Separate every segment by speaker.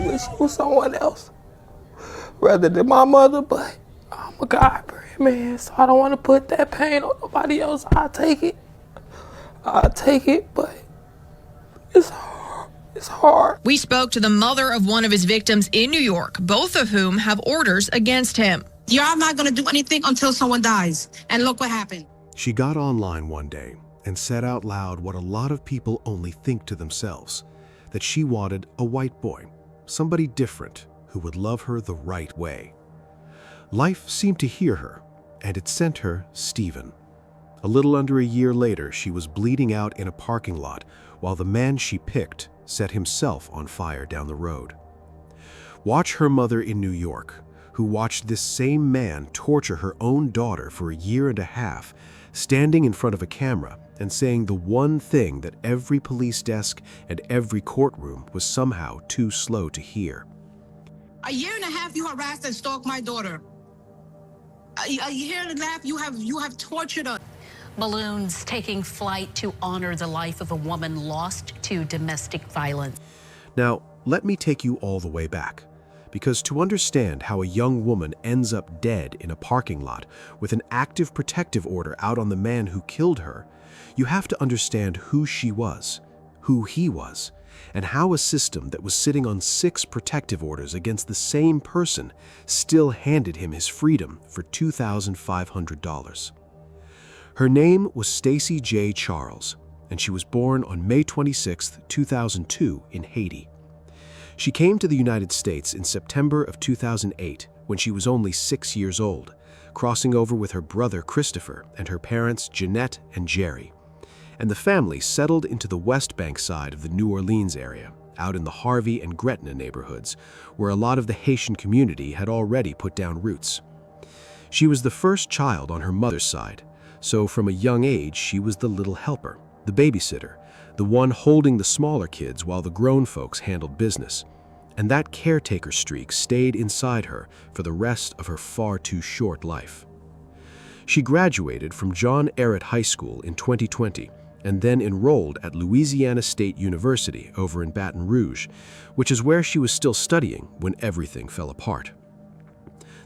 Speaker 1: wish it was someone else rather than my mother, but I'm a God-breed man, so I don't want to put that pain on nobody else. I'll take it. But it's hard. It's hard.
Speaker 2: We spoke to the mother of one of his victims in New York, both of whom have orders against him.
Speaker 3: You're not going to do anything until someone dies. And look what happened.
Speaker 4: She got online one day and said out loud what a lot of people only think to themselves, that she wanted a white boy, somebody different who would love her the right way. Life seemed to hear her, and it sent her Stephen. A little under a year later, she was bleeding out in a parking lot while the man she picked set himself on fire down the road. Watch her mother in New York, who watched this same man torture her own daughter for a year and a half, standing in front of a camera and saying the one thing that every police desk and every courtroom was somehow too slow to hear.
Speaker 3: A year and a half you harassed and stalked my daughter. A year and a half you have tortured her.
Speaker 5: Balloons taking flight to honor the life of a woman lost to domestic violence.
Speaker 4: Now, let me take you all the way back, because to understand how a young woman ends up dead in a parking lot with an active protective order out on the man who killed her, you have to understand who she was, who he was, and how a system that was sitting on 6 protective orders against the same person still handed him his freedom for $2,500. Her name was Stacey J. Charles, and she was born on May 26, 2002 in Haiti. She came to the United States in September of 2008 when she was only 6 years old, crossing over with her brother Christopher and her parents Jeanette and Jerry. And the family settled into the West Bank side of the New Orleans area, out in the Harvey and Gretna neighborhoods, where a lot of the Haitian community had already put down roots. She was the first child on her mother's side, so from a young age she was the little helper, the babysitter, the one holding the smaller kids while the grown folks handled business. And that caretaker streak stayed inside her for the rest of her far too short life. She graduated from John Ehret High School in 2020 and then enrolled at Louisiana State University over in Baton Rouge, which is where she was still studying when everything fell apart.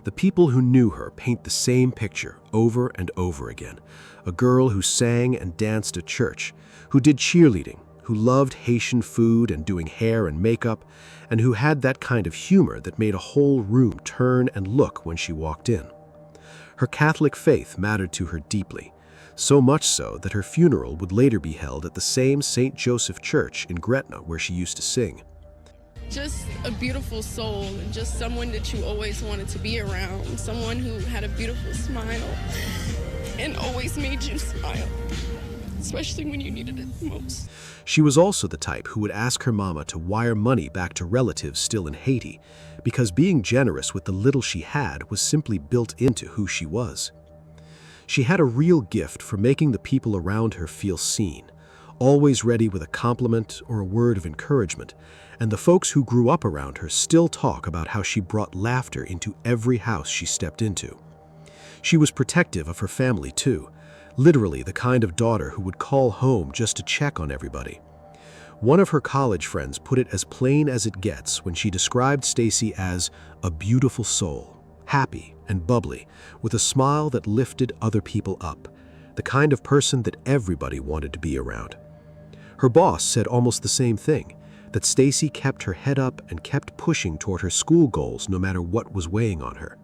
Speaker 4: The people who knew her paint the same picture over and over again. A girl who sang and danced at church, who did cheerleading, who loved Haitian food and doing hair and makeup, and who had that kind of humor that made a whole room turn and look when she walked in. Her Catholic faith mattered to her deeply, so much so that her funeral would later be held at the same St. Joseph Church in Gretna where she used to sing.
Speaker 6: Just a beautiful soul, and just someone that you always wanted to be around, someone who had a beautiful smile and always made you smile, especially when you needed it most.
Speaker 4: She was also the type who would ask her mama to wire money back to relatives still in Haiti, because being generous with the little she had was simply built into who she was. She had a real gift for making the people around her feel seen, always ready with a compliment or a word of encouragement, and the folks who grew up around her still talk about how she brought laughter into every house she stepped into. She was protective of her family too, literally the kind of daughter who would call home just to check on everybody. One of her college friends put it as plain as it gets when she described Stacey as a beautiful soul, happy and bubbly, with a smile that lifted other people up, the kind of person that everybody wanted to be around. Her boss said almost the same thing, that Stacey kept her head up and kept pushing toward her school goals no matter what was weighing on her.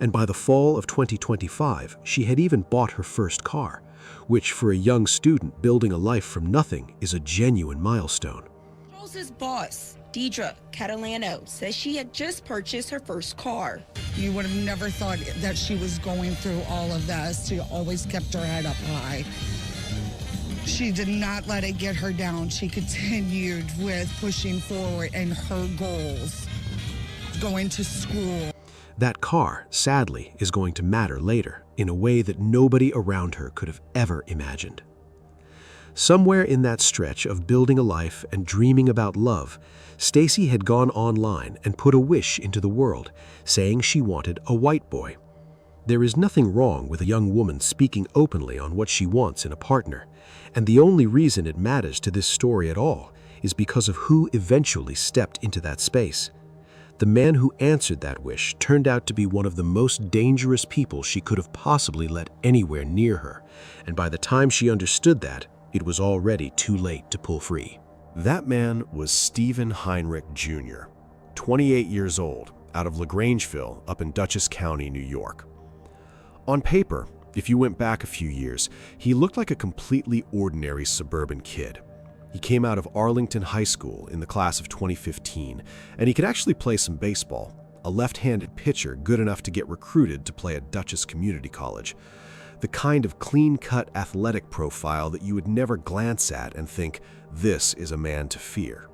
Speaker 4: And by the fall of 2025, she had even bought her first car, which for a young student building a life from nothing is a genuine milestone.
Speaker 7: Charles's boss, Deidre Catalano, says she had just purchased her first car.
Speaker 8: You would have never thought that she was going through all of this. She always kept her head up high. She did not let it get her down. She continued with pushing forward and her goals, going to school.
Speaker 4: That car, sadly, is going to matter later in a way that nobody around her could have ever imagined. Somewhere in that stretch of building a life and dreaming about love, Stacey had gone online and put a wish into the world, saying she wanted a white boy. There is nothing wrong with a young woman speaking openly on what she wants in a partner, and the only reason it matters to this story at all is because of who eventually stepped into that space. The man who answered that wish turned out to be one of the most dangerous people she could have possibly let anywhere near her, and by the time she understood that, it was already too late to pull free. That man was Stephen Heinrich Jr., 28 years old, out of LaGrangeville up in Dutchess County, New York. On paper, if you went back a few years, he looked like a completely ordinary suburban kid. He came out of Arlington High School in the class of 2015, and he could actually play some baseball, a left-handed pitcher good enough to get recruited to play at Dutchess Community College. The kind of clean-cut athletic profile that you would never glance at and think, this is a man to fear.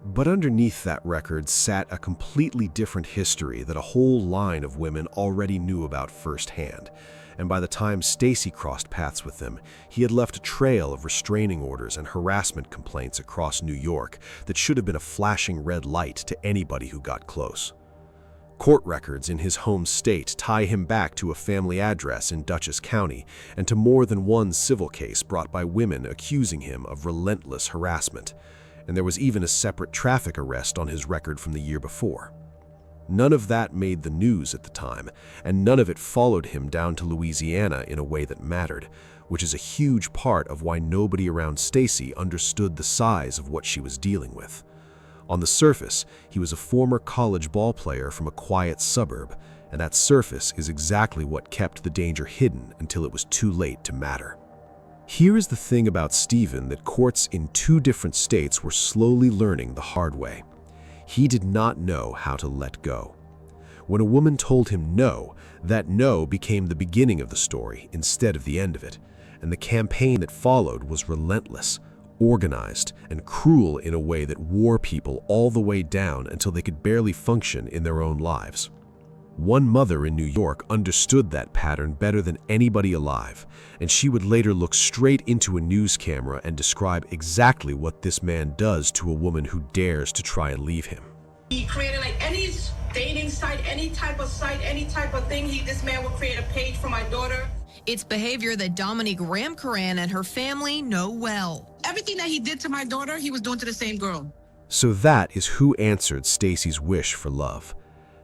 Speaker 4: But underneath that record sat a completely different history that a whole line of women already knew about firsthand. And by the time Stacy crossed paths with him, he had left a trail of restraining orders and harassment complaints across New York that should have been a flashing red light to anybody who got close. Court records in his home state tie him back to a family address in Dutchess County and to more than one civil case brought by women accusing him of relentless harassment. And there was even a separate traffic arrest on his record from the year before. None of that made the news at the time, and none of it followed him down to Louisiana in a way that mattered, which is a huge part of why nobody around Stacy understood the size of what she was dealing with. On the surface, he was a former college ball player from a quiet suburb, and that surface is exactly what kept the danger hidden until it was too late to matter. Here is the thing about Stephen that courts in 2 different states were slowly learning the hard way. He did not know how to let go. When a woman told him no, that no became the beginning of the story instead of the end of it, and the campaign that followed was relentless, organized, and cruel in a way that wore people all the way down until they could barely function in their own lives. One mother in New York understood that pattern better than anybody alive, and she would later look straight into a news camera and describe exactly what this man does to a woman who dares to try and leave him.
Speaker 3: He created like any dating site, any type of thing. This man would create a page for my daughter.
Speaker 2: It's behavior that Dominique Ramkaran and her family know well.
Speaker 3: Everything that he did to my daughter, he was doing to the same girl.
Speaker 4: So that is who answered Stacy's wish for love.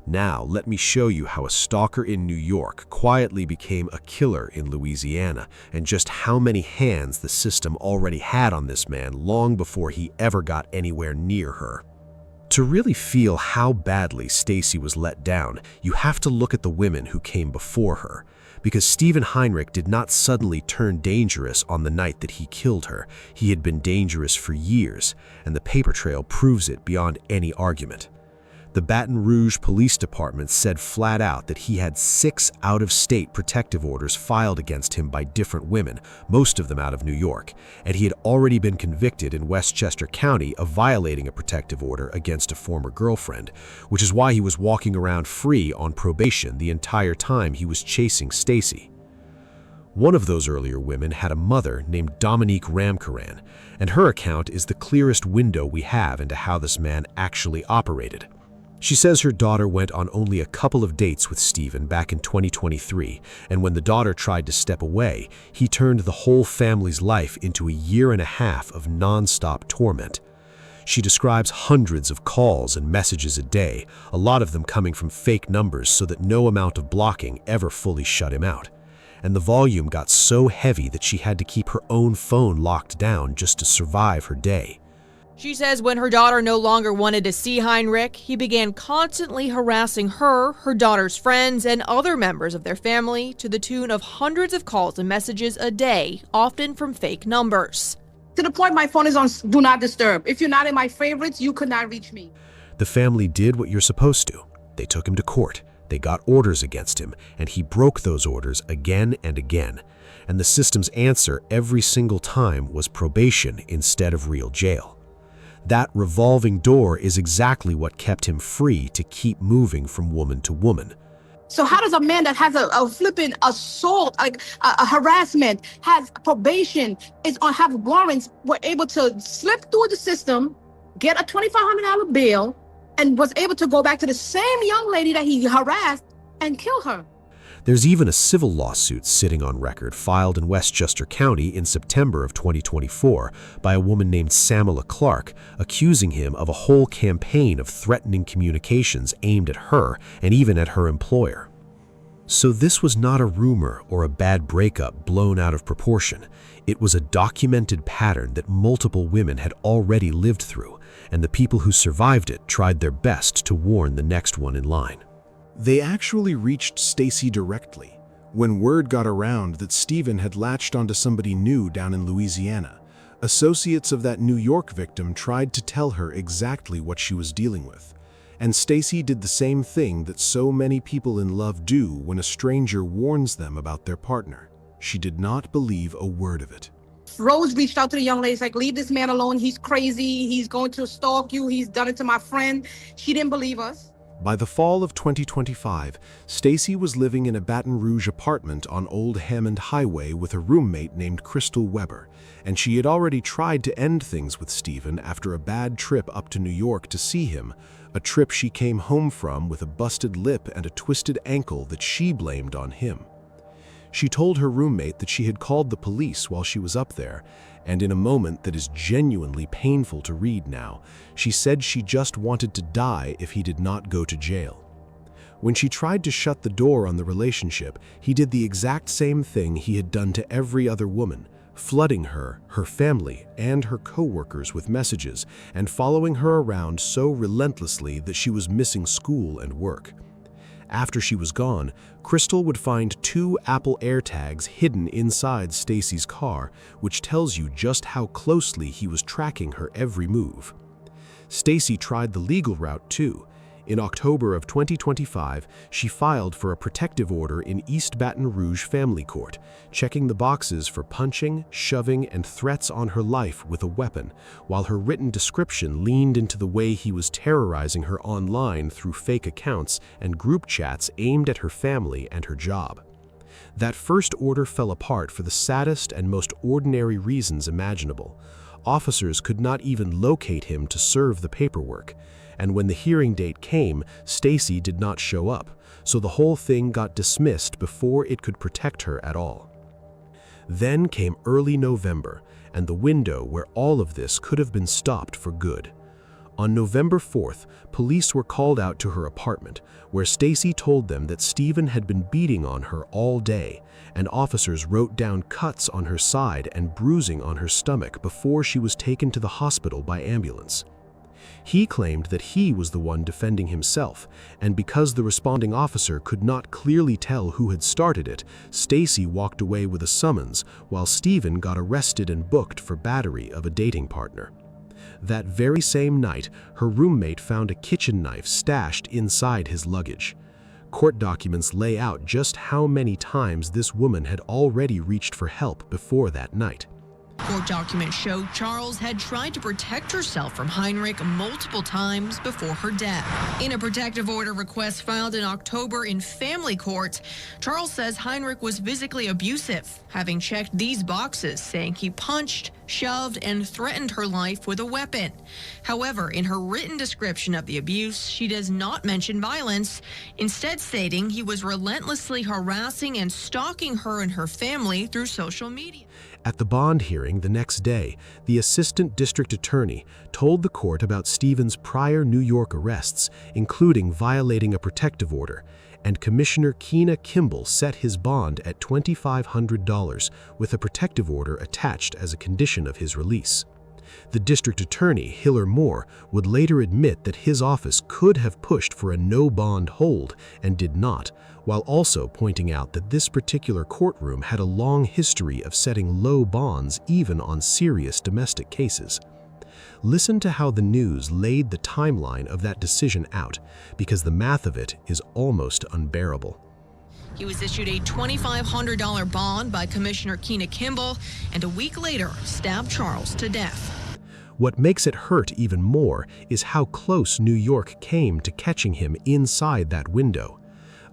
Speaker 4: Now, let me show you how a stalker in New York quietly became a killer in Louisiana, and just how many hands the system already had on this man long before he ever got anywhere near her. To really feel how badly Stacy was let down, you have to look at the women who came before her, because Stephen Heinrich did not suddenly turn dangerous on the night that he killed her. He had been dangerous for years, and the paper trail proves it beyond any argument. The Baton Rouge Police Department said flat out that he had 6 out-of-state protective orders filed against him by different women, most of them out of New York, and he had already been convicted in Westchester County of violating a protective order against a former girlfriend, which is why he was walking around free on probation the entire time he was chasing Stacy. One of those earlier women had a mother named Dominique Ramkaran, and her account is the clearest window we have into how this man actually operated. She says her daughter went on only a couple of dates with Stephen back in 2023, and when the daughter tried to step away, he turned the whole family's life into a year and a half of non-stop torment. She describes hundreds of calls and messages a day, a lot of them coming from fake numbers so that no amount of blocking ever fully shut him out. And the volume got so heavy that she had to keep her own phone locked down just to survive her day.
Speaker 9: She says when her daughter no longer wanted to see Heinrich, he began constantly harassing her, her daughter's friends, and other members of their family to the tune of hundreds of calls and messages a day, often from fake numbers.
Speaker 3: To the point my phone is on Do Not Disturb. If you're not in my favorites, you could not reach me.
Speaker 4: The family did what you're supposed to. They took him to court. They got orders against him, and he broke those orders again and again. And the system's answer every single time was probation instead of real jail. That revolving door is exactly what kept him free to keep moving from woman to woman.
Speaker 3: So how does a man that has a flipping assault, like a harassment, has probation, have warrants, were able to slip through the system, get a $2,500 bail, and was able to go back to the same young lady that he harassed and kill her?
Speaker 4: There's even a civil lawsuit sitting on record filed in Westchester County in September of 2024 by a woman named Samala Clark, accusing him of a whole campaign of threatening communications aimed at her and even at her employer. So this was not a rumor or a bad breakup blown out of proportion. It was a documented pattern that multiple women had already lived through, and the people who survived it tried their best to warn the next one in line.
Speaker 10: They actually reached Stacy directly when word got around that Stephen had latched onto somebody new down in Louisiana. Associates of that New York victim tried to tell her exactly what she was dealing with. And Stacy did the same thing that so many people in love do when a stranger warns them about their partner. She did not believe a word of it.
Speaker 3: Rose reached out to the young lady, like, leave this man alone. He's crazy. He's going to stalk you. He's done it to my friend. She didn't believe us.
Speaker 10: By the fall of 2025, Stacy was living in a Baton Rouge apartment on Old Hammond Highway with a roommate named Crystal Weber, and she had already tried to end things with Stephen after a bad trip up to New York to see him, a trip she came home from with a busted lip and a twisted ankle that she blamed on him. She told her roommate that she had called the police while she was up there, and in a moment that is genuinely painful to read now, she said she just wanted to die if he did not go to jail. When she tried to shut the door on the relationship, he did the exact same thing he had done to every other woman, flooding her, her family, and her co-workers with messages and following her around so relentlessly that she was missing school and work. After she was gone, Crystal would find 2 Apple AirTags hidden inside Stacy's car, which tells you just how closely he was tracking her every move. Stacy tried the legal route too. In October of 2025, she filed for a protective order in East Baton Rouge Family Court, checking the boxes for punching, shoving, and threats on her life with a weapon, while her written description leaned into the way he was terrorizing her online through fake accounts and group chats aimed at her family and her job. That first order fell apart for the saddest and most ordinary reasons imaginable. Officers could not even locate him to serve the paperwork. And when the hearing date came, Stacy did not show up, so the whole thing got dismissed before it could protect her at all. Then came early November, and the window where all of this could have been stopped for good. On November 4th, police were called out to her apartment, where Stacy told them that Stephen had been beating on her all day, and officers wrote down cuts on her side and bruising on her stomach before she was taken to the hospital by ambulance. He claimed that he was the one defending himself, and because the responding officer could not clearly tell who had started it, Stacy walked away with a summons, while Stephen got arrested and booked for battery of a dating partner. That very same night, her roommate found a kitchen knife stashed inside his luggage. Court documents lay out just how many times this woman had already reached for help before that night.
Speaker 2: Court documents show Charles had tried to protect herself from Heinrich multiple times before her death. In a protective order request filed in October in family court, Charles says Heinrich was physically abusive, having checked these boxes saying he punched, shoved, and threatened her life with a weapon. However, in her written description of the abuse, she does not mention violence, instead stating he was relentlessly harassing and stalking her and her family through social media.
Speaker 4: At the bond hearing the next day, the assistant district attorney told the court about Stephen's prior New York arrests, including violating a protective order, and Commissioner Keena Kimball set his bond at $2,500 with a protective order attached as a condition of his release. The district attorney, Hiller Moore, would later admit that his office could have pushed for a no-bond hold and did not, while also pointing out that this particular courtroom had a long history of setting low bonds even on serious domestic cases. Listen to how the news laid the timeline of that decision out, because the math of it is almost unbearable.
Speaker 2: He was issued a $2,500 bond by Commissioner Keena Kimball, and a week later stabbed Charles to death.
Speaker 4: What makes it hurt even more is how close New York came to catching him inside that window.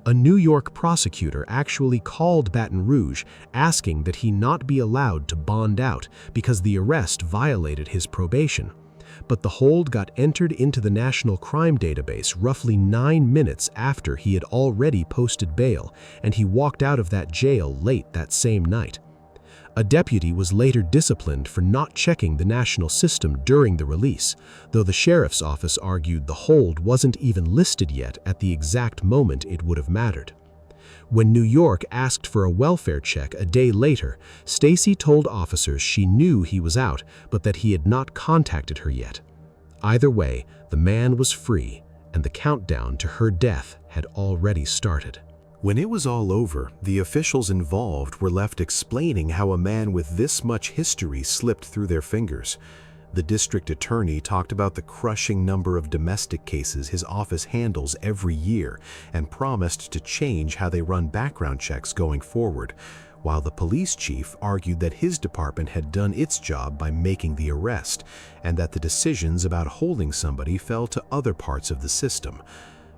Speaker 4: A New York prosecutor actually called Baton Rouge asking that he not be allowed to bond out because the arrest violated his probation.
Speaker 10: but the hold got entered into the National Crime Database roughly 9 minutes after he had already posted bail, and he walked out of that jail late that same night. A deputy was later disciplined for not checking the national system during the release, though the sheriff's office argued the hold wasn't even listed yet at the exact moment it would have mattered. When New York asked for a welfare check a day later, Stacy told officers she knew he was out, but that he had not contacted her yet. Either way, the man was free, and the countdown to her death had already started. When it was all over, the officials involved were left explaining how a man with this much history slipped through their fingers. The district attorney talked about the crushing number of domestic cases his office handles every year and promised to change how they run background checks going forward, while the police chief argued that his department had done its job by making the arrest and that the decisions about holding somebody fell to other parts of the system.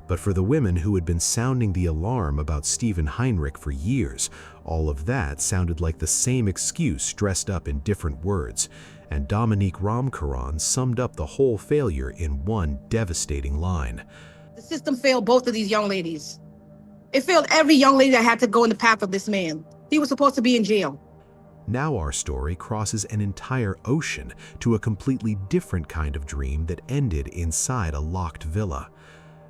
Speaker 10: But for the women who had been sounding the alarm about Stephen Heinrich for years, all of that sounded like the same excuse dressed up in different words, and Dominique Ramkaran summed up the whole failure in one devastating line.
Speaker 3: The system failed both of these young ladies. It failed every young lady that had to go in the path of this man. He was supposed to be in jail.
Speaker 10: Now our story crosses an entire ocean to a completely different kind of dream that ended inside a locked villa.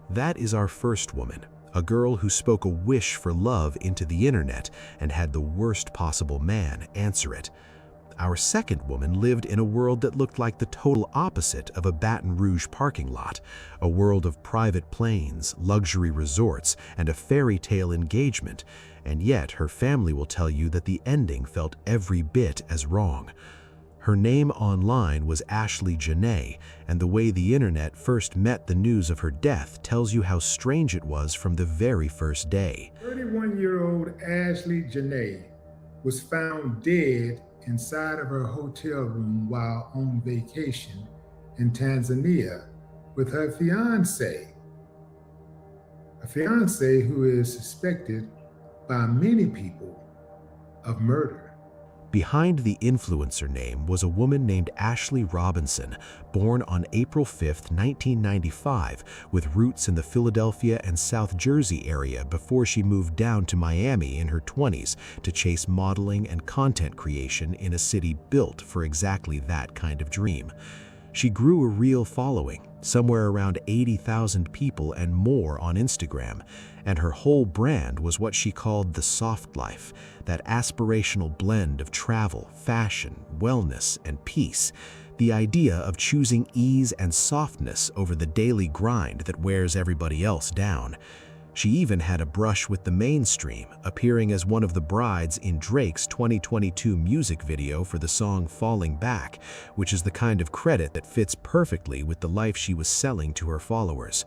Speaker 10: That is our first woman, a girl who spoke a wish for love into the internet and had the worst possible man answer it. Our second woman lived in a world that looked like the total opposite of a Baton Rouge parking lot, a world of private planes, luxury resorts, and a fairy tale engagement, and yet her family will tell you that the ending felt every bit as wrong. Her name online was Ashley Janae, and the way the internet first met the news of her death tells you how strange it was from the very first day.
Speaker 11: 31-year-old Ashley Janae was found dead inside of her hotel room while on vacation in Tanzania with her fiancé. A fiancé who is suspected by many people of murder.
Speaker 10: Behind the influencer name was a woman named Ashley Robinson, born on April 5, 1995, with roots in the Philadelphia and South Jersey area before she moved down to Miami in her 20s to chase modeling and content creation in a city built for exactly that kind of dream. She grew a real following, somewhere around 80,000 people and more on Instagram, and her whole brand was what she called the soft life, that aspirational blend of travel, fashion, wellness, and peace, the idea of choosing ease and softness over the daily grind that wears everybody else down. She even had a brush with the mainstream, appearing as one of the brides in Drake's 2022 music video for the song Falling Back, which is the kind of credit that fits perfectly with the life she was selling to her followers.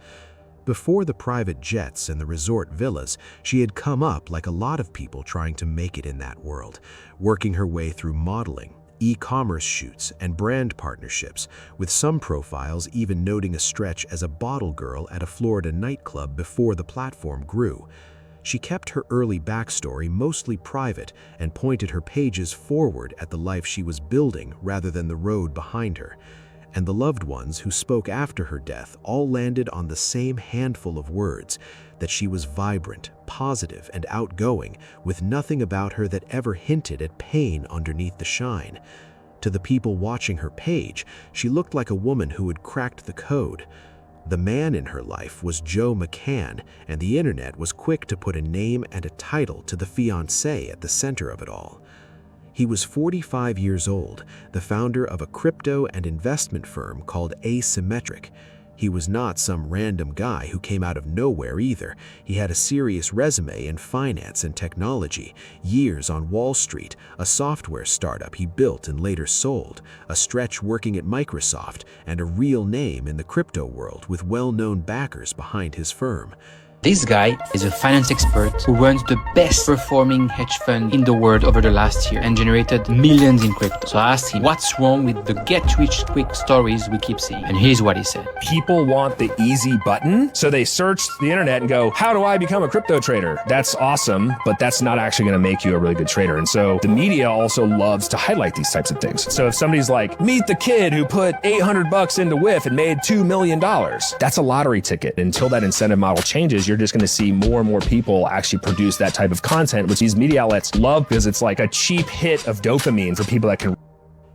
Speaker 10: Before the private jets and the resort villas, she had come up like a lot of people trying to make it in that world, working her way through modeling, e-commerce shoots, and brand partnerships, with some profiles even noting a stretch as a bottle girl at a Florida nightclub before the platform grew. She kept her early backstory mostly private and pointed her pages forward at the life she was building rather than the road behind her. And the loved ones who spoke after her death all landed on the same handful of words, that she was vibrant, positive, and outgoing, with nothing about her that ever hinted at pain underneath the shine. To the people watching her page, she looked like a woman who had cracked the code. The man in her life was Joe McCann, and the internet was quick to put a name and a title to the fiancé at the center of it all. He was 45 years old, the founder of a crypto and investment firm called Asymmetric. He was not some random guy who came out of nowhere either. He had a serious resume in finance and technology, years on Wall Street, a software startup he built and later sold, a stretch working at Microsoft, and a real name in the crypto world with well-known backers behind his firm.
Speaker 12: This guy is a finance expert who runs the best performing hedge fund in the world over the last year and generated millions in crypto. So I asked him, what's wrong with the get-rich-quick stories we keep seeing? And here's what he said.
Speaker 13: People want the easy button, so they search the internet and go, how do I become a crypto trader? That's awesome, but that's not actually going to make you a really good trader. And so the media also loves to highlight these types of things. So if somebody's like, meet the kid who put $800 into WIF and made $2 million, that's a lottery ticket. Until that incentive model changes, you're just going to see more and more people actually produce that type of content, which these media outlets love because it's like a cheap hit of dopamine for people that can.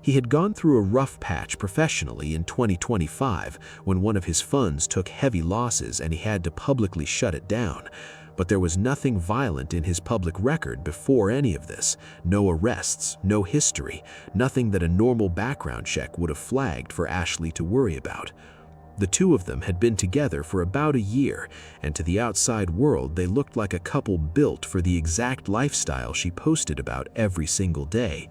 Speaker 4: He had gone through a rough patch professionally in 2025 when one of his funds took heavy losses and he had to publicly shut it down. But there was nothing violent in his public record before any of this. No arrests, no history, nothing that a normal background check would have flagged for Ashley to worry about. The two of them had been together for about a year, and to the outside world they looked like a couple built for the exact lifestyle she posted about every single day.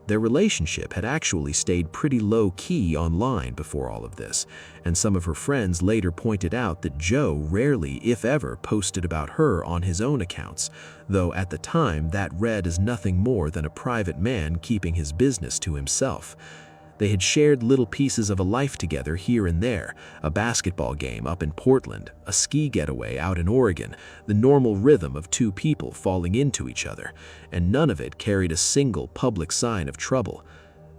Speaker 4: Their relationship had actually stayed pretty low-key online before all of this, and some of her friends later pointed out that Joe rarely, if ever, posted about her on his own accounts, though at the time that read as nothing more than a private man keeping his business to himself. They had shared little pieces of a life together here and there, a basketball game up in Portland, a ski getaway out in Oregon, the normal rhythm of two people falling into each other, and none of it carried a single public sign of trouble.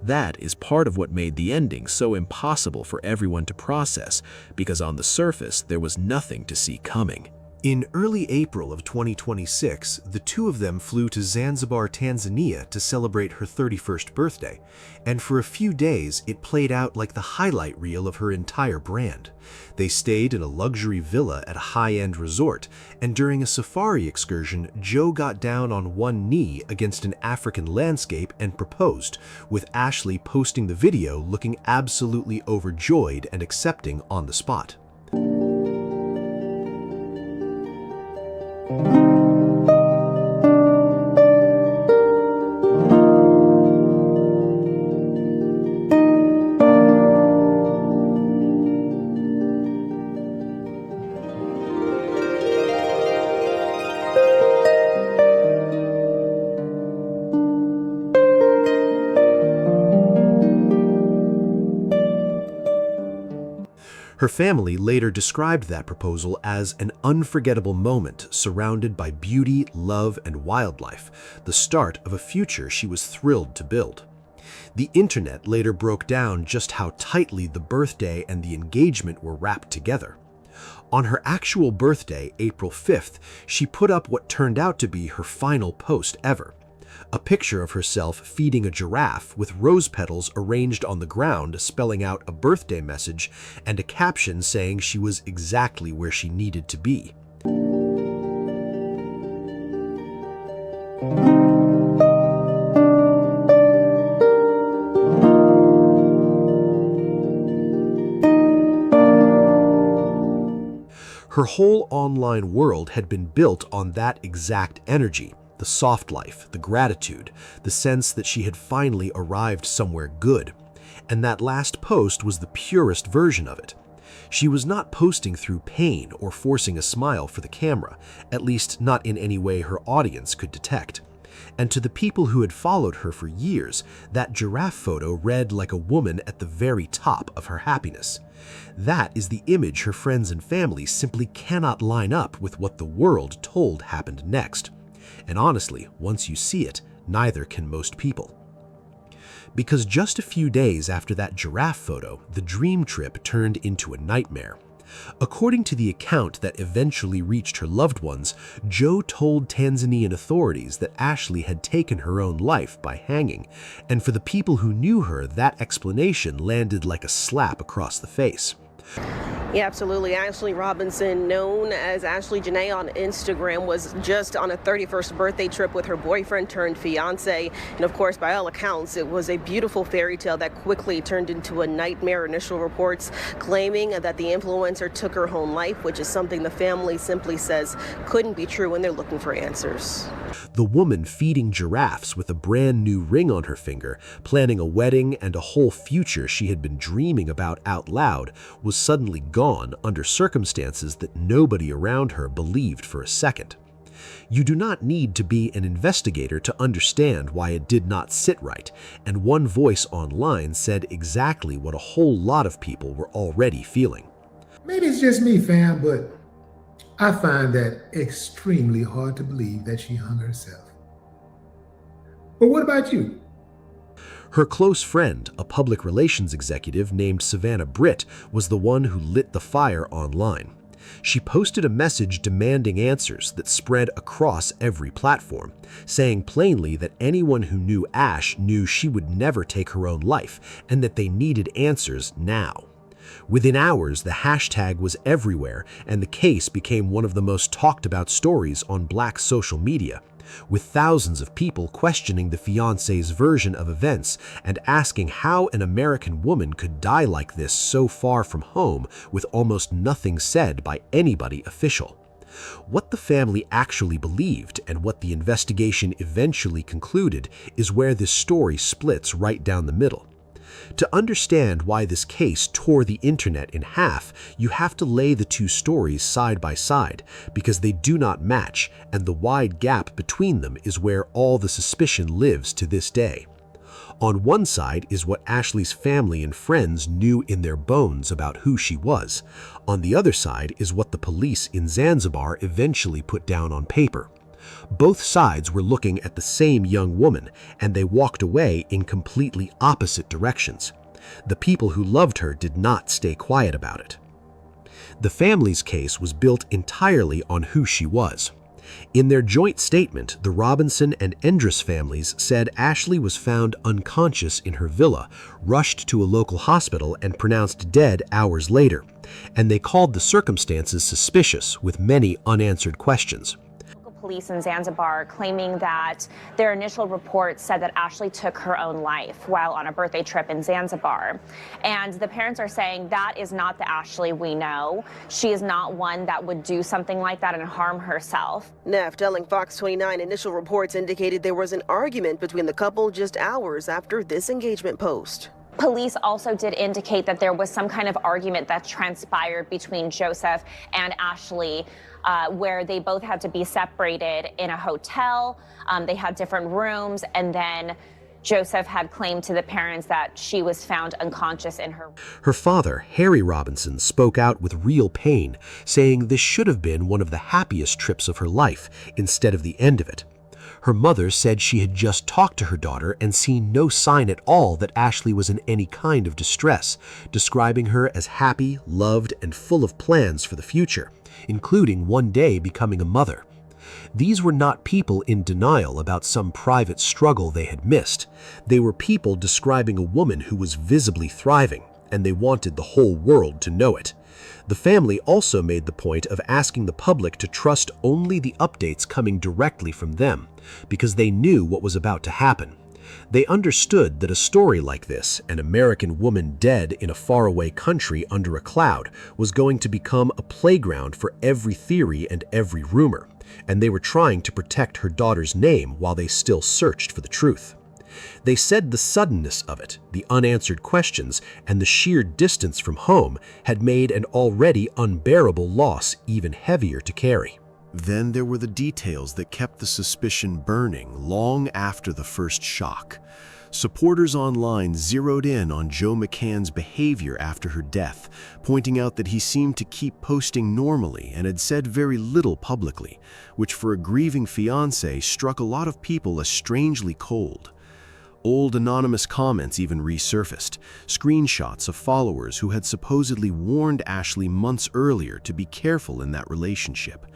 Speaker 4: That is part of what made the ending so impossible for everyone to process, because on the surface there was nothing to see coming. In early April of 2026, the two of them flew to Zanzibar, Tanzania to celebrate her 31st birthday, and for a few days it played out like the highlight reel of her entire brand. They stayed in a luxury villa at a high-end resort, and during a safari excursion, Joe got down on one knee against an African landscape and proposed, with Ashley posting the video looking absolutely overjoyed and accepting on the spot. Her family later described that proposal as an unforgettable moment surrounded by beauty, love, and wildlife, the start of a future she was thrilled to build. The internet later broke down just how tightly the birthday and the engagement were wrapped together. On her actual birthday, April 5th, she put up what turned out to be her final post ever. A picture of herself feeding a giraffe with rose petals arranged on the ground spelling out a birthday message and a caption saying she was exactly where she needed to be. Her whole online world had been built on that exact energy. The soft life, the gratitude, the sense that she had finally arrived somewhere good. And that last post was the purest version of it. She was not posting through pain or forcing a smile for the camera, at least not in any way her audience could detect. And to the people who had followed her for years, that giraffe photo read like a woman at the very top of her happiness. That is the image her friends and family simply cannot line up with what the world told happened next. And honestly, once you see it, neither can most people. Because just a few days after that giraffe photo, the dream trip turned into a nightmare. According to the account that eventually reached her loved ones, Joe told Tanzanian authorities that Ashley had taken her own life by hanging, and for the people who knew her, that explanation landed like a slap across the face.
Speaker 14: Yeah, absolutely. Ashley Robinson, known as Ashley Janae on Instagram, was just on a 31st birthday trip with her boyfriend turned fiance. And of course, by all accounts, it was a beautiful fairy tale that quickly turned into a nightmare. Initial reports claiming that the influencer took her own life, which is something the family simply says couldn't be true when they're looking for answers.
Speaker 4: The woman feeding giraffes with a brand new ring on her finger, planning a wedding and a whole future she had been dreaming about out loud, was suddenly gone under circumstances that nobody around her believed for a second. You do not need to be an investigator to understand why it did not sit right, and one voice online said exactly what a whole lot of people were already feeling.
Speaker 11: Maybe it's just me, fam, but I find that extremely hard to believe that she hung herself. But what about you?
Speaker 4: Her close friend, a public relations executive named Savannah Britt, was the one who lit the fire online. She posted a message demanding answers that spread across every platform, saying plainly that anyone who knew Ash knew she would never take her own life and that they needed answers now. Within hours, the hashtag was everywhere, and the case became one of the most talked about stories on Black social media, with thousands of people questioning the fiancé's version of events and asking how an American woman could die like this so far from home with almost nothing said by anybody official. What the family actually believed and what the investigation eventually concluded is where this story splits right down the middle. To understand why this case tore the internet in half, you have to lay the two stories side by side because they do not match, and the wide gap between them is where all the suspicion lives to this day. On one side is what Ashley's family and friends knew in their bones about who she was. On the other side is what the police in Zanzibar eventually put down on paper. Both sides were looking at the same young woman, and they walked away in completely opposite directions. The people who loved her did not stay quiet about it. The family's case was built entirely on who she was. In their joint statement, the Robinson and Endress families said Ashley was found unconscious in her villa, rushed to a local hospital, and pronounced dead hours later, and they called the circumstances suspicious with many unanswered questions.
Speaker 15: Police in Zanzibar claiming that their initial report said that Ashley took her own life while on a birthday trip in Zanzibar. And the parents are saying that is not the Ashley we know. She is not one that would do something like that and harm herself.
Speaker 14: Neff telling Fox 29 initial reports indicated there was an argument between the couple just hours after this engagement post.
Speaker 15: Police also did indicate that there was some kind of argument that transpired between Joseph and Ashley, where they both had to be separated in a hotel. They had different rooms, and then Joseph had claimed to the parents that she was found unconscious in her.
Speaker 4: Her father, Harry Robinson, spoke out with real pain, saying this should have been one of the happiest trips of her life instead of the end of it. Her mother said she had just talked to her daughter and seen no sign at all that Ashley was in any kind of distress, describing her as happy, loved, and full of plans for the future, including one day becoming a mother. These were not people in denial about some private struggle they had missed. They were people describing a woman who was visibly thriving, and they wanted the whole world to know it. The family also made the point of asking the public to trust only the updates coming directly from them, because they knew what was about to happen. They understood that a story like this, an American woman dead in a faraway country under a cloud, was going to become a playground for every theory and every rumor, and they were trying to protect her daughter's name while they still searched for the truth. They said the suddenness of it, the unanswered questions, and the sheer distance from home had made an already unbearable loss even heavier to carry.
Speaker 10: Then there were the details that kept the suspicion burning long after the first shock. Supporters online zeroed in on Joe McCann's behavior after her death, pointing out that he seemed to keep posting normally and had said very little publicly, which for a grieving fiancé struck a lot of people as strangely cold.
Speaker 4: Old anonymous comments even resurfaced, screenshots of followers who had supposedly warned Ashley months earlier to be careful in that relationship.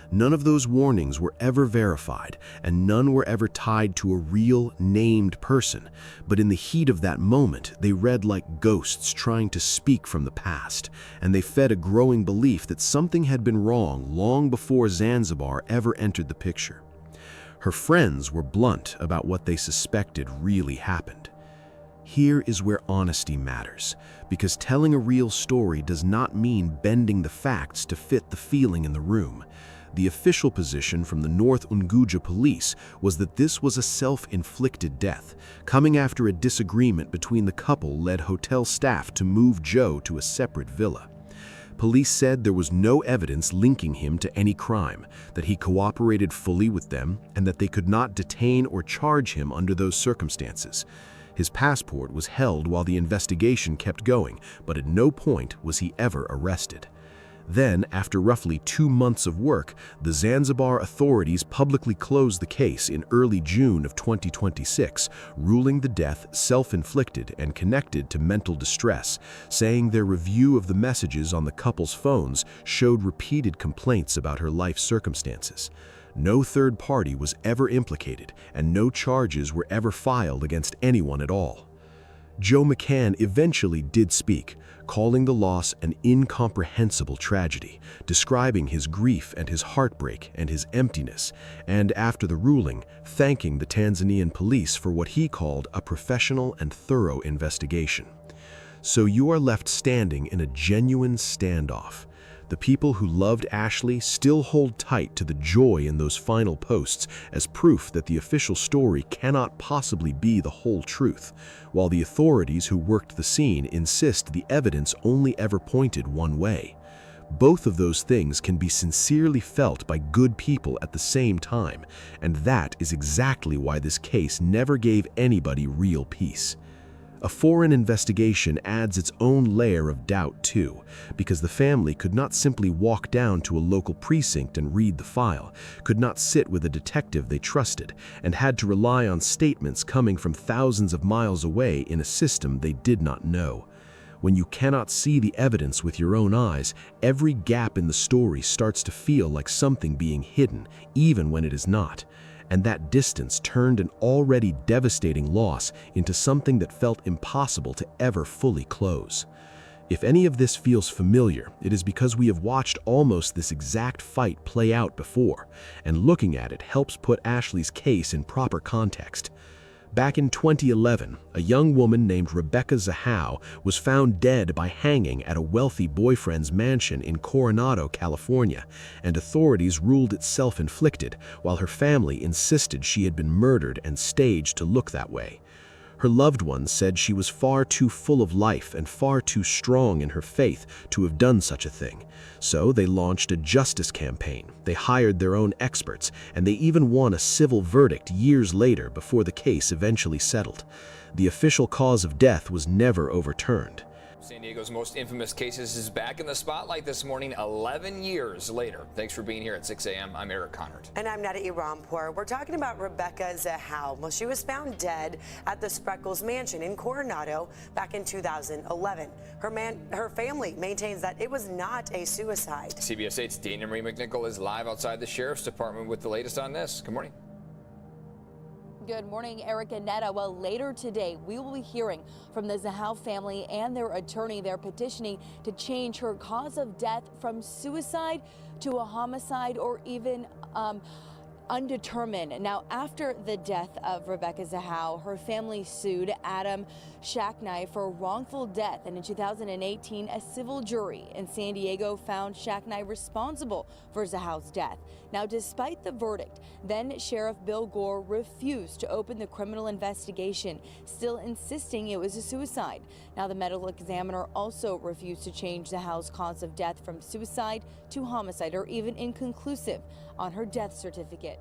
Speaker 4: None of those warnings were ever verified, and none were ever tied to a real, named person. But in the heat of that moment, they read like ghosts trying to speak from the past, and they fed a growing belief that something had been wrong long before Zanzibar ever entered the picture. Her friends were blunt about what they suspected really happened. Here is where honesty matters, because telling a real story does not mean bending the facts to fit the feeling in the room. The official position from the North Unguja police was that this was a self-inflicted death, coming after a disagreement between the couple led hotel staff to move Joe to a separate villa. Police said there was no evidence linking him to any crime, that he cooperated fully with them, and that they could not detain or charge him under those circumstances. His passport was held while the investigation kept going, but at no point was he ever arrested. Then, after roughly 2 months of work, the Zanzibar authorities publicly closed the case in early June of 2026, ruling the death self-inflicted and connected to mental distress, saying their review of the messages on the couple's phones showed repeated complaints about her life circumstances. No third party was ever implicated, and no charges were ever filed against anyone at all. Joe McCann eventually did speak, calling the loss an incomprehensible tragedy, describing his grief and his heartbreak and his emptiness, and after the ruling, thanking the Tanzanian police for what he called a professional and thorough investigation. So you are left standing in a genuine standoff. The people who loved Ashley still hold tight to the joy in those final posts as proof that the official story cannot possibly be the whole truth, while the authorities who worked the scene insist the evidence only ever pointed one way. Both of those things can be sincerely felt by good people at the same time, and that is exactly why this case never gave anybody real peace. A foreign investigation adds its own layer of doubt too, because the family could not simply walk down to a local precinct and read the file, could not sit with a detective they trusted, and had to rely on statements coming from thousands of miles away in a system they did not know. When you cannot see the evidence with your own eyes, every gap in the story starts to feel like something being hidden, even when it is not. And that distance turned an already devastating loss into something that felt impossible to ever fully close. If any of this feels familiar, it is because we have watched almost this exact fight play out before, and looking at it helps put Ashley's case in proper context. Back in 2011, a young woman named Rebecca Zahau was found dead by hanging at a wealthy boyfriend's mansion in Coronado, California, and authorities ruled it self-inflicted, while her family insisted she had been murdered and staged to look that way. Her loved ones said she was far too full of life and far too strong in her faith to have done such a thing. So they launched a justice campaign. They hired their own experts, and they even won a civil verdict years later before the case eventually settled. The official cause of death was never overturned.
Speaker 16: San Diego's most infamous cases is back in the spotlight this morning, 11 years later. Thanks for being here at 6 a.m. I'm Eric Conard.
Speaker 17: And I'm Nada Irampour. We're talking about Rebecca Zahau. Well, she was found dead at the Spreckles mansion in Coronado back in 2011. Her family maintains that it was not a suicide.
Speaker 16: CBS 8's Dana Marie McNichol is live outside the Sheriff's Department with the latest on this. Good morning.
Speaker 18: Good morning, Eric and Netta. Well, later today, we will be hearing from the Zahau family and their attorney. They're petitioning to change her cause of death from suicide to a homicide or even undetermined. Now, after the death of Rebecca Zahau, her family sued Adam Shacknai for wrongful death, and in 2018, a civil jury in San Diego found Shacknai responsible for Zahau's death. Now, despite the verdict, then Sheriff Bill Gore refused to open the criminal investigation, still insisting it was a suicide. Now, the medical examiner also refused to change Zahau's cause of death from suicide to homicide or even inconclusive on her death certificate.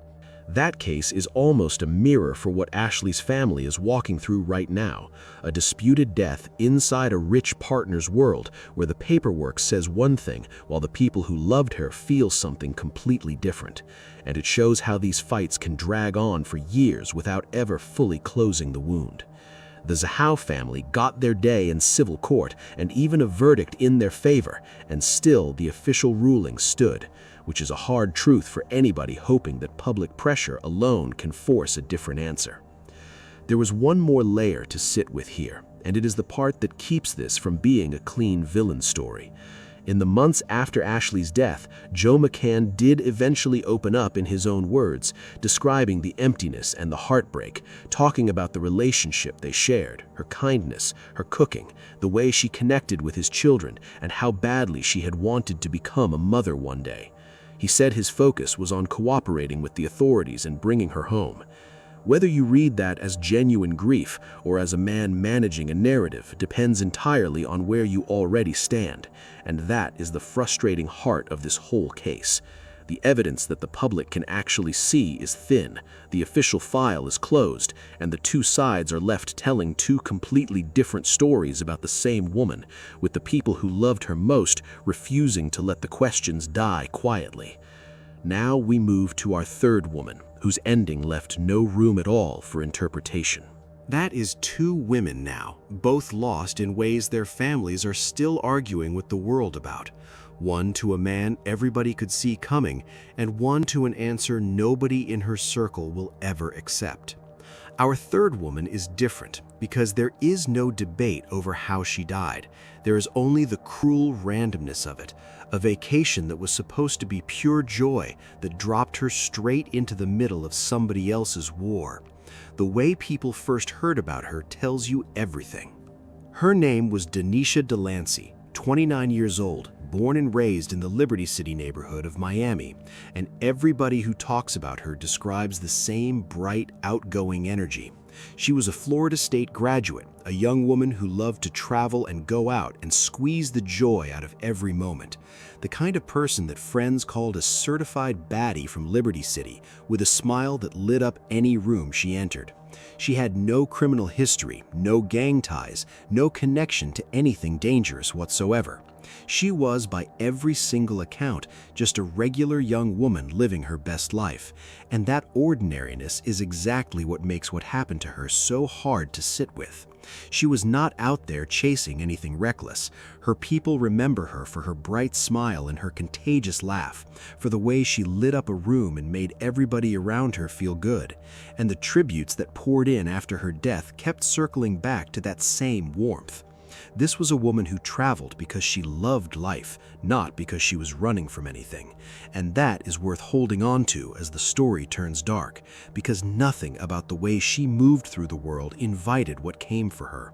Speaker 4: That case is almost a mirror for what Ashley's family is walking through right now, a disputed death inside a rich partner's world where the paperwork says one thing while the people who loved her feel something completely different. And it shows how these fights can drag on for years without ever fully closing the wound. The Zahau family got their day in civil court and even a verdict in their favor, and still the official ruling stood, which is a hard truth for anybody hoping that public pressure alone can force a different answer. There was one more layer to sit with here, and it is the part that keeps this from being a clean villain story. In the months after Ashley's death, Joe McCann did eventually open up in his own words, describing the emptiness and the heartbreak, talking about the relationship they shared, her kindness, her cooking, the way she connected with his children, and how badly she had wanted to become a mother one day. He said his focus was on cooperating with the authorities and bringing her home. Whether you read that as genuine grief or as a man managing a narrative depends entirely on where you already stand, and that is the frustrating heart of this whole case. The evidence that the public can actually see is thin, the official file is closed, and the two sides are left telling two completely different stories about the same woman, with the people who loved her most refusing to let the questions die quietly. Now we move to our third woman, whose ending left no room at all for interpretation.
Speaker 10: That is two women now, both lost in ways their families are still arguing with the world about. One to a man everybody could see coming, and one to an answer nobody in her circle will ever accept. Our third woman is different because there is no debate over how she died. There is only the cruel randomness of it, a vacation that was supposed to be pure joy that dropped her straight into the middle of somebody else's war. The way people first heard about her tells you everything. Her name was Denisha Delancey, 29 years old, born and raised in the Liberty City neighborhood of Miami, and everybody who talks about her describes the same bright, outgoing energy. She was a Florida State graduate, a young woman who loved to travel and go out and squeeze the joy out of every moment. The kind of person that friends called a certified baddie from Liberty City, with a smile that lit up any room she entered. She had no criminal history, no gang ties, no connection to anything dangerous whatsoever. She was, by every single account, just a regular young woman living her best life, and that ordinariness is exactly what makes what happened to her so hard to sit with. She was not out there chasing anything reckless. Her people remember her for her bright smile and her contagious laugh, for the way she lit up a room and made everybody around her feel good, and the tributes that poured in after her death kept circling back to that same warmth. This was a woman who traveled because she loved life, not because she was running from anything. And that is worth holding on to as the story turns dark, because nothing about the way she moved through the world invited what came for her.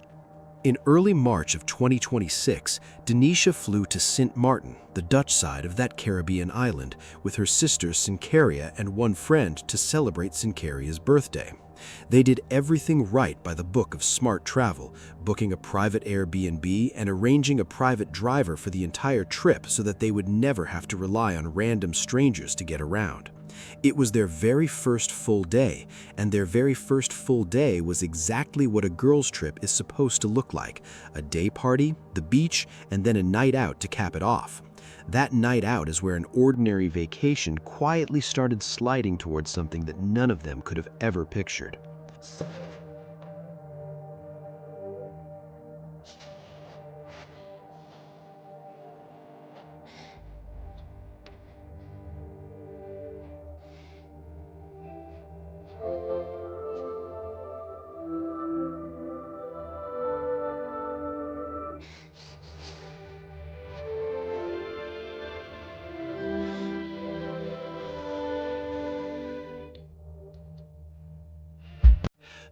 Speaker 10: In early March of 2026, Denisha flew to Sint Maarten, the Dutch side of that Caribbean island, with her sister Sincaria and one friend to celebrate Sincaria's birthday. They did everything right by the book of smart travel, booking a private Airbnb and arranging a private driver for the entire trip so that they would never have to rely on random strangers to get around. It was their very first full day, and their very first full day was exactly what a girls' trip is supposed to look like: a day party, the beach, and then a night out to cap it off. That night out is where an ordinary vacation quietly started sliding towards something that none of them could have ever pictured.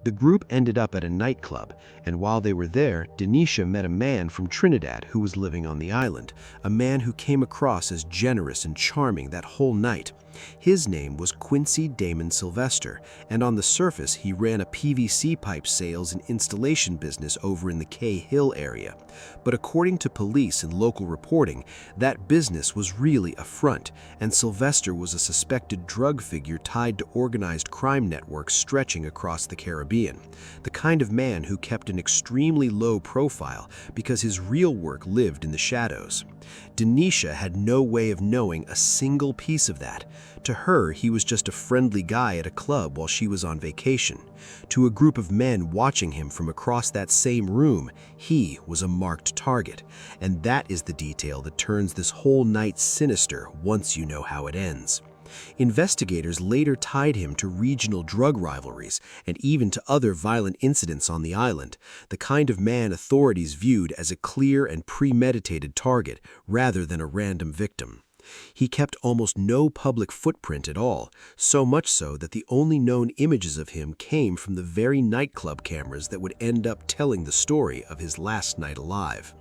Speaker 10: The group ended up at a nightclub, and while they were there, Denisha met a man from Trinidad who was living on the island, a man who came across as generous and charming that whole night. His name was Quincy Damon Sylvester, and on the surface he ran a PVC pipe sales and installation business over in the Cay Hill area. But according to police and local reporting, that business was really a front, and Sylvester was a suspected drug figure tied to organized crime networks stretching across the Caribbean.
Speaker 4: Caribbean, the kind of man who kept an extremely low profile because his real work lived in the shadows. Denisha had no way of knowing a single piece of that. To her, he was just a friendly guy at a club while she was on vacation. To a group of men watching him from across that same room, he was a marked target. And that is the detail that turns this whole night sinister once you know how it ends. Investigators later tied him to regional drug rivalries and even to other violent incidents on the island, the kind of man authorities viewed as a clear and premeditated target rather than a random victim. He kept almost no public footprint at all, so much so that the only known images of him came from the very nightclub cameras that would end up telling the story of his last night alive.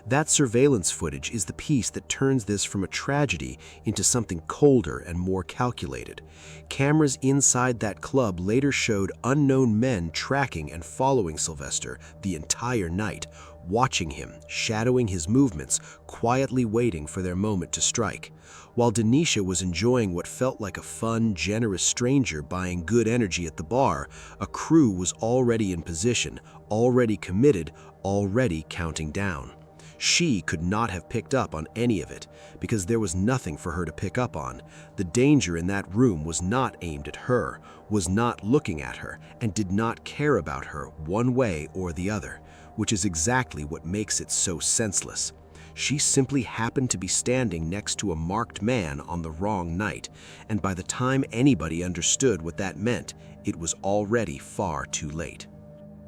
Speaker 4: That surveillance footage is the piece that turns this from a tragedy into something colder and more calculated. Cameras inside that club later showed unknown men tracking and following Sylvester the entire night, watching him, shadowing his movements, quietly waiting for their moment to strike. While Denisha was enjoying what felt like a fun, generous stranger buying good energy at the bar, a crew was already in position, already committed, already counting down. She could not have picked up on any of it, because there was nothing for her to pick up on. The danger in that room was not aimed at her, was not looking at her, and did not care about her one way or the other, which is exactly what makes it so senseless. She simply happened to be standing next to a marked man on the wrong night, and by the time anybody understood what that meant, it was already far too late.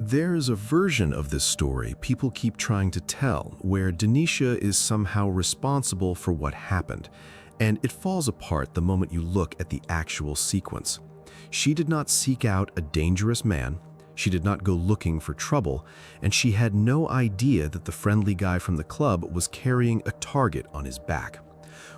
Speaker 10: There's a version of this story people keep trying to tell where Denisha is somehow responsible for what happened, and it falls apart the moment you look at the actual sequence. She did not seek out a dangerous man, she did not go looking for trouble, and she had no idea that the friendly guy from the club was carrying a target on his back.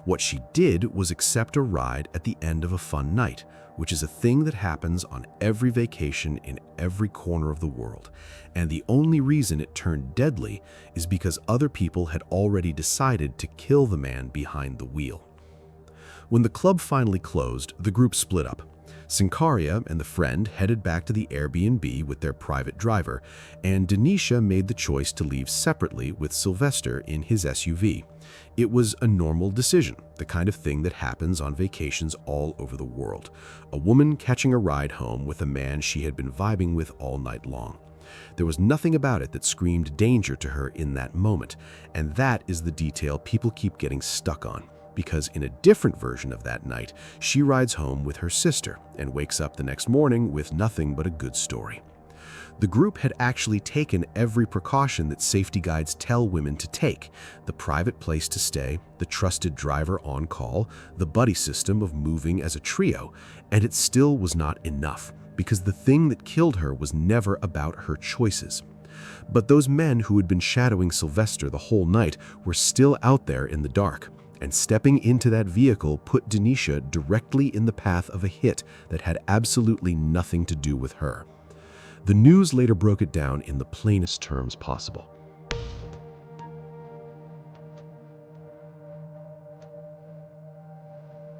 Speaker 10: What she did was accept a ride at the end of a fun night, which is a thing that happens on every vacation in every corner of the world. And the only reason it turned deadly is because other people had already decided to kill the man behind the wheel. When the club finally closed, the group split up. Sinkaria and the friend headed back to the Airbnb with their private driver, and Denisha made the choice to leave separately with Sylvester in his SUV. It was a normal decision, the kind of thing that happens on vacations all over the world. A woman catching a ride home with a man she had been vibing with all night long. There was nothing about it that screamed danger to her in that moment, and that is the detail people keep getting stuck on. Because in a different version of that night, she rides home with her sister and wakes up the next morning with nothing but a good story. The group had actually taken every precaution that safety guides tell women to take: the private place to stay, the trusted driver on call, the buddy system of moving as a trio, and it still was not enough, because the thing that killed her was never about her choices. But those men who had been shadowing Sylvester the whole night were still out there in the dark, and stepping into that vehicle put Denisha directly in the path of a hit that had absolutely nothing to do with her. The news later broke it down in the plainest terms possible.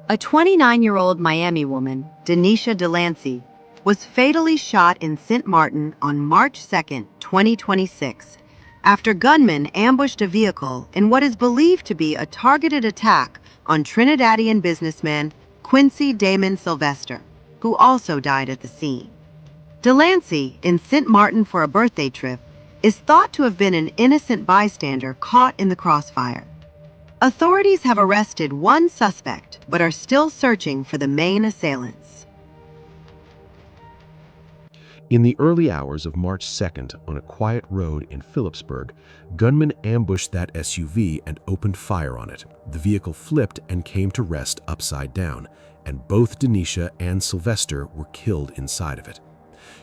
Speaker 19: A 29-year-old Miami woman, Denisha Delancey, was fatally shot in St. Martin on March 2, 2026, after gunmen ambushed a vehicle in what is believed to be a targeted attack on Trinidadian businessman Quincy Damon Sylvester, who also died at the scene. Delancey, in St. Martin for a birthday trip, is thought to have been an innocent bystander caught in the crossfire. Authorities have arrested one suspect, but are still searching for the main assailants.
Speaker 10: In the early hours of March 2nd, on a quiet road in Phillipsburg, gunmen ambushed that SUV and opened fire on it. The vehicle flipped and came to rest upside down, and both Denisha and Sylvester were killed inside of it.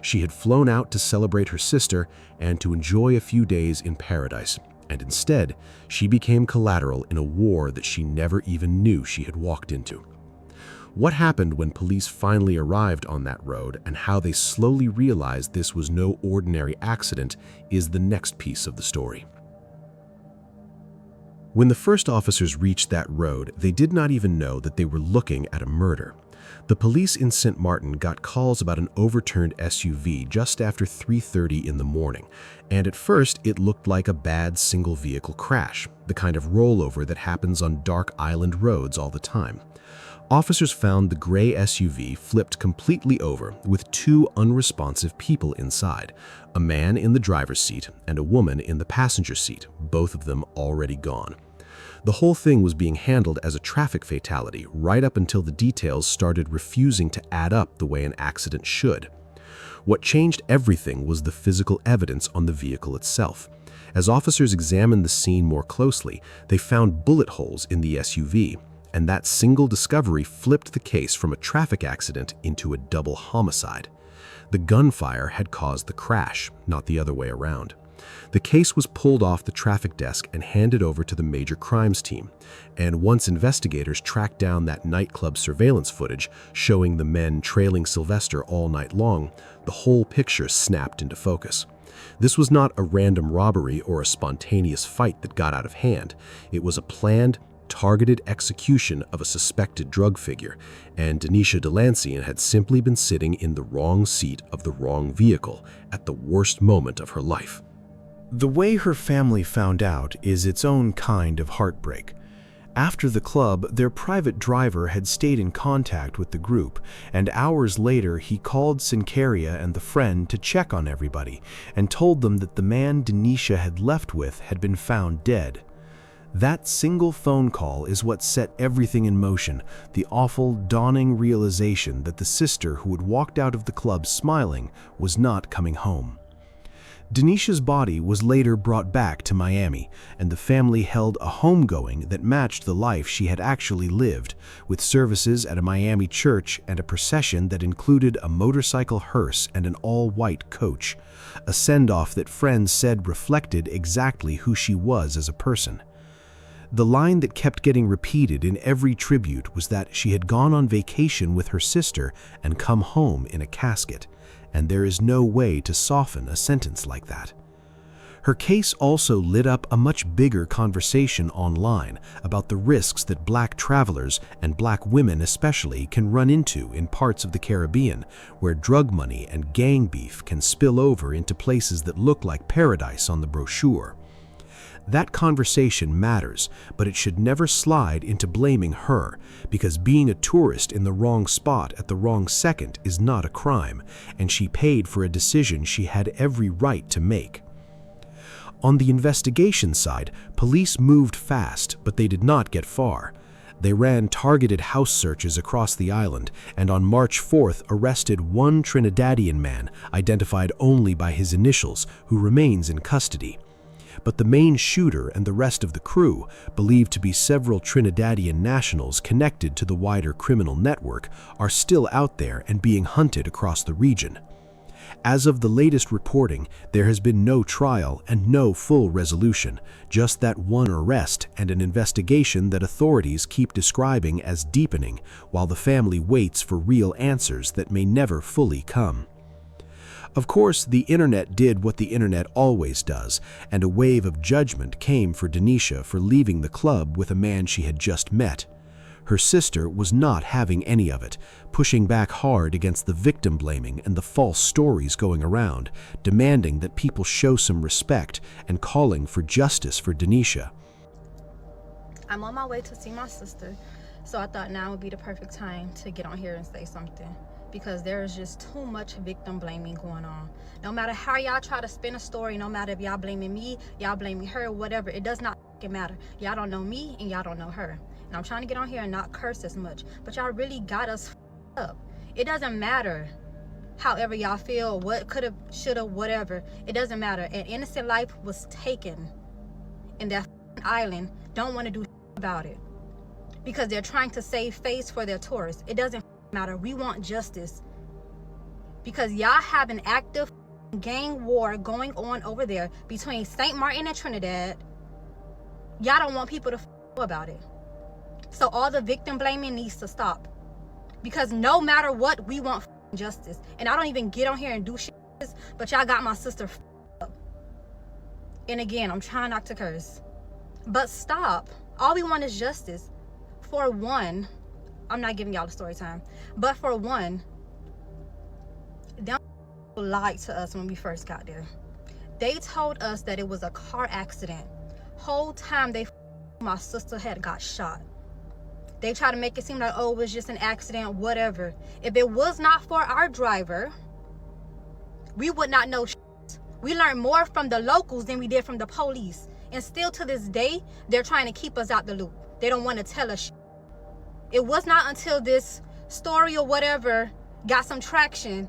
Speaker 10: She had flown out to celebrate her sister and to enjoy a few days in paradise, and instead, she became collateral in a war that she never even knew she had walked into. What happened when police finally arrived on that road and how they slowly realized this was no ordinary accident is the next piece of the story. When the first officers reached that road, they did not even know that they were looking at a murder. The police in St. Martin got calls about an overturned SUV just after 3:30 in the morning, and at first it looked like a bad single-vehicle crash, the kind of rollover that happens on dark island roads all the time. Officers found the gray SUV flipped completely over with two unresponsive people inside, a man in the driver's seat and a woman in the passenger seat, both of them already gone. The whole thing was being handled as a traffic fatality right up until the details started refusing to add up the way an accident should. What changed everything was the physical evidence on the vehicle itself. As officers examined the scene more closely, they found bullet holes in the SUV, and that single discovery flipped the case from a traffic accident into a double homicide. The gunfire had caused the crash, not the other way around. The case was pulled off the traffic desk and handed over to the major crimes team, and once investigators tracked down that nightclub surveillance footage showing the men trailing Sylvester all night long, the whole picture snapped into focus. This was not a random robbery or a spontaneous fight that got out of hand. It was a planned, targeted execution of a suspected drug figure, and Denisha Delancey had simply been sitting in the wrong seat of the wrong vehicle at the worst moment of her life.
Speaker 4: The way her family found out is its own kind of heartbreak. After the club, their private driver had stayed in contact with the group, and hours later he called Sincaria and the friend to check on everybody and told them that the man Denisha had left with had been found dead. That single phone call is what set everything in motion, the awful, dawning realization that the sister who had walked out of the club smiling was not coming home. Denisha's body was later brought back to Miami, and the family held a homegoing that matched the life she had actually lived, with services at a Miami church and a procession that included a motorcycle hearse and an all-white coach, a send-off that friends said reflected exactly who she was as a person. The line that kept getting repeated in every tribute was that she had gone on vacation with her sister and come home in a casket, and there is no way to soften a sentence like that. Her case also lit up a much bigger conversation online about the risks that Black travelers, and Black women especially, can run into in parts of the Caribbean, where drug money and gang beef can spill over into places that look like paradise on the brochure. That conversation matters, but it should never slide into blaming her, because being a tourist in the wrong spot at the wrong second is not a crime, and she paid for a decision she had every right to make. On the investigation side, police moved fast, but they did not get far. They ran targeted house searches across the island, and on March 4th arrested one Trinidadian man, identified only by his initials, who remains in custody. But the main shooter and the rest of the crew, believed to be several Trinidadian nationals connected to the wider criminal network, are still out there and being hunted across the region. As of the latest reporting, there has been no trial and no full resolution, just that one arrest and an investigation that authorities keep describing as deepening, while the family waits for real answers that may never fully come. Of course, the internet did what the internet always does, and a wave of judgment came for Denisha for leaving the club with a man she had just met. Her sister was not having any of it, pushing back hard against the victim blaming and the false stories going around, demanding that people show some respect and calling for justice for Denisha.
Speaker 3: I'm on my way to see my sister, so I thought now would be the perfect time to get on here and say something, because there is just too much victim blaming going on. No matter how y'all try to spin a story, no matter if y'all blaming me, y'all blaming her, whatever, it does not matter. Y'all don't know me and y'all don't know her. And I'm trying to get on here and not curse as much, but y'all really got us up. It doesn't matter however y'all feel, what could have, should have, whatever. It doesn't matter. An innocent life was taken in that island. Don't want to do about it because they're trying to save face for their tourists. It doesn't matter. We want justice because y'all have an active gang war going on over there between St. Martin and Trinidad. Y'all don't want people to know about it. So all the victim blaming needs to stop, because no matter what, we want justice. And I don't even get on here and do shit, but y'all got my sister up. And again, I'm trying not to curse, but stop. All we want is justice for one, I'm not giving y'all the story time. But for one, them lied to us when we first got there. They told us that it was a car accident. Whole time my sister had got shot. They tried to make it seem like, oh, it was just an accident, whatever. If it was not for our driver, we would not know shit. We learned more from the locals than we did from the police. And still to this day, they're trying to keep us out the loop. They don't want to tell us shit. It was not until this story or whatever got some traction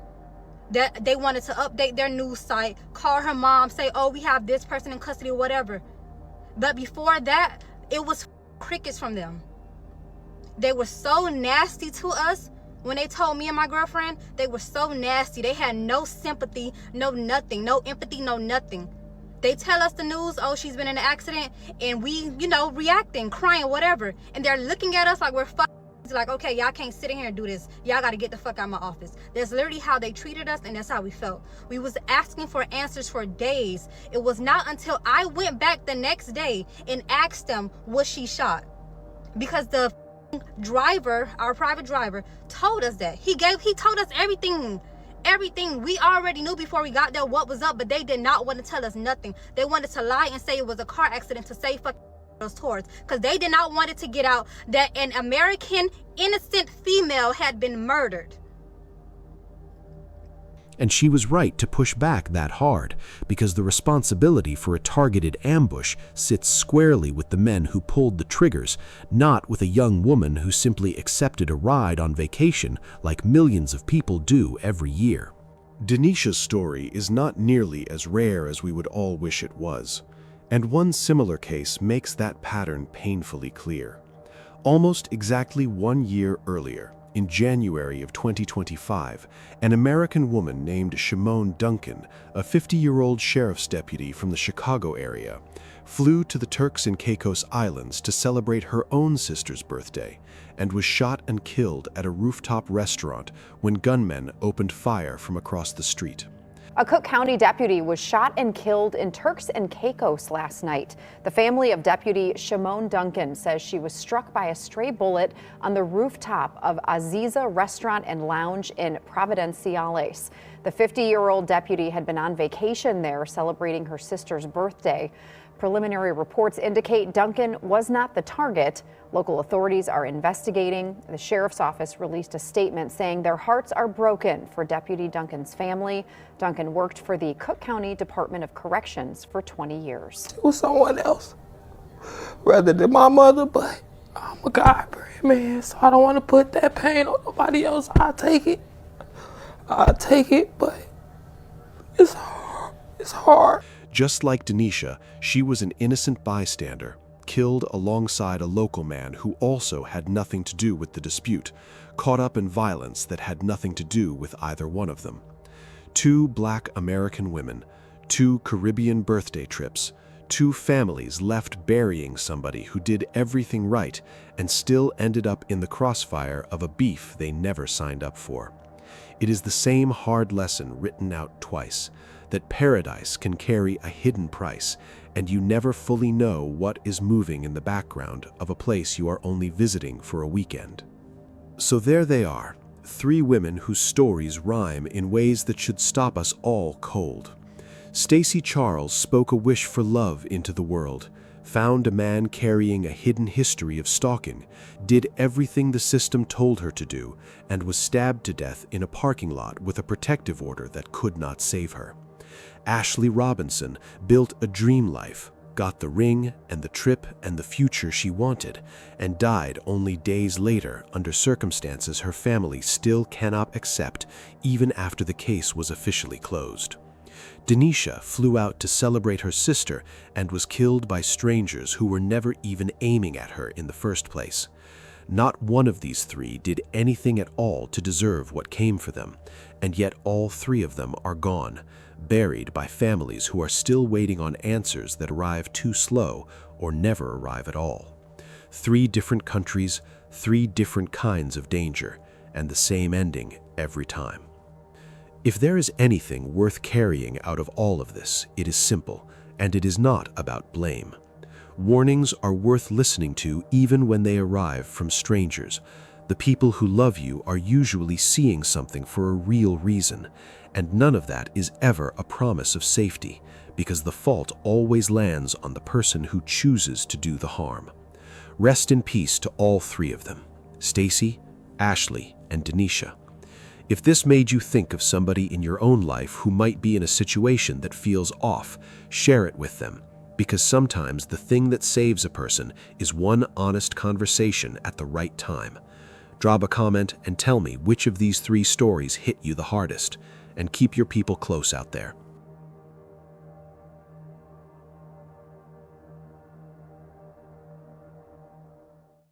Speaker 3: that they wanted to update their news site, call her mom, say, oh, we have this person in custody or whatever. But before that, it was crickets from them. They were so nasty to us. When they told me and my girlfriend, they were so nasty. They had no sympathy, no nothing, no empathy, no nothing. They tell us the news, oh, she's been in an accident, and we, reacting, crying, whatever. And they're looking at us like we're fucking, like, okay, y'all can't sit in here and do this. Y'all got to get the fuck out of my office. That's literally how they treated us, and that's how we felt. We was asking for answers for days. It was not until I went back the next day and asked them, was she shot? Because the driver, our private driver, told us that. He told us everything we already knew before we got there, what was up, but they did not want to tell us nothing. They wanted to lie and say it was a car accident to save fucking those tourists, because they did not want it to get out that an American innocent female had been murdered.
Speaker 4: And she was right to push back that hard, because the responsibility for a targeted ambush sits squarely with the men who pulled the triggers, not with a young woman who simply accepted a ride on vacation like millions of people do every year. Denisha's story is not nearly as rare as we would all wish it was, and one similar case makes that pattern painfully clear. Almost exactly 1 year earlier, in January of 2025, an American woman named Shimon Duncan, a 50-year-old sheriff's deputy from the Chicago area, flew to the Turks and Caicos Islands to celebrate her own sister's birthday and was shot and killed at a rooftop restaurant when gunmen opened fire from across the street.
Speaker 20: A Cook County deputy was shot and killed in Turks and Caicos last night. The family of Deputy Shimon Duncan says she was struck by a stray bullet on the rooftop of Aziza Restaurant and Lounge in Providenciales. The 50-year-old deputy had been on vacation there celebrating her sister's birthday. Preliminary reports indicate Duncan was not the target. Local authorities are investigating. The sheriff's office released a statement saying their hearts are broken for Deputy Duncan's family. Duncan worked for the Cook County Department of Corrections for 20 years.
Speaker 1: It was someone else rather than my mother, but I'm a God-breed man, so I don't want to put that pain on nobody else. I'll take it, but it's hard. It's hard.
Speaker 4: Just like Denisha, she was an innocent bystander, killed alongside a local man who also had nothing to do with the dispute, caught up in violence that had nothing to do with either one of them. 2 Black American women, 2 Caribbean birthday trips, 2 families left burying somebody who did everything right and still ended up in the crossfire of a beef they never signed up for. It is the same hard lesson written out twice, that paradise can carry a hidden price, and you never fully know what is moving in the background of a place you are only visiting for a weekend. So there they are, 3 women whose stories rhyme in ways that should stop us all cold. Stacey Charles spoke a wish for love into the world, found a man carrying a hidden history of stalking, did everything the system told her to do, and was stabbed to death in a parking lot with a protective order that could not save her. Ashley Robinson built a dream life, got the ring and the trip and the future she wanted, and died only days later under circumstances her family still cannot accept even after the case was officially closed. Denisha flew out to celebrate her sister and was killed by strangers who were never even aiming at her in the first place. Not one of these 3 did anything at all to deserve what came for them, and yet all 3 of them are gone, buried by families who are still waiting on answers that arrive too slow or never arrive at all. 3 different countries, 3 different kinds of danger, and the same ending every time. If there is anything worth carrying out of all of this, it is simple, and it is not about blame. Warnings are worth listening to even when they arrive from strangers. The people who love you are usually seeing something for a real reason, and none of that is ever a promise of safety, because the fault always lands on the person who chooses to do the harm. Rest in peace to all three of them, Stacy, Ashley, and Denisha. If this made you think of somebody in your own life who might be in a situation that feels off, share it with them, because sometimes the thing that saves a person is one honest conversation at the right time. Drop a comment and tell me which of these three stories hit you the hardest, and keep your people close out there.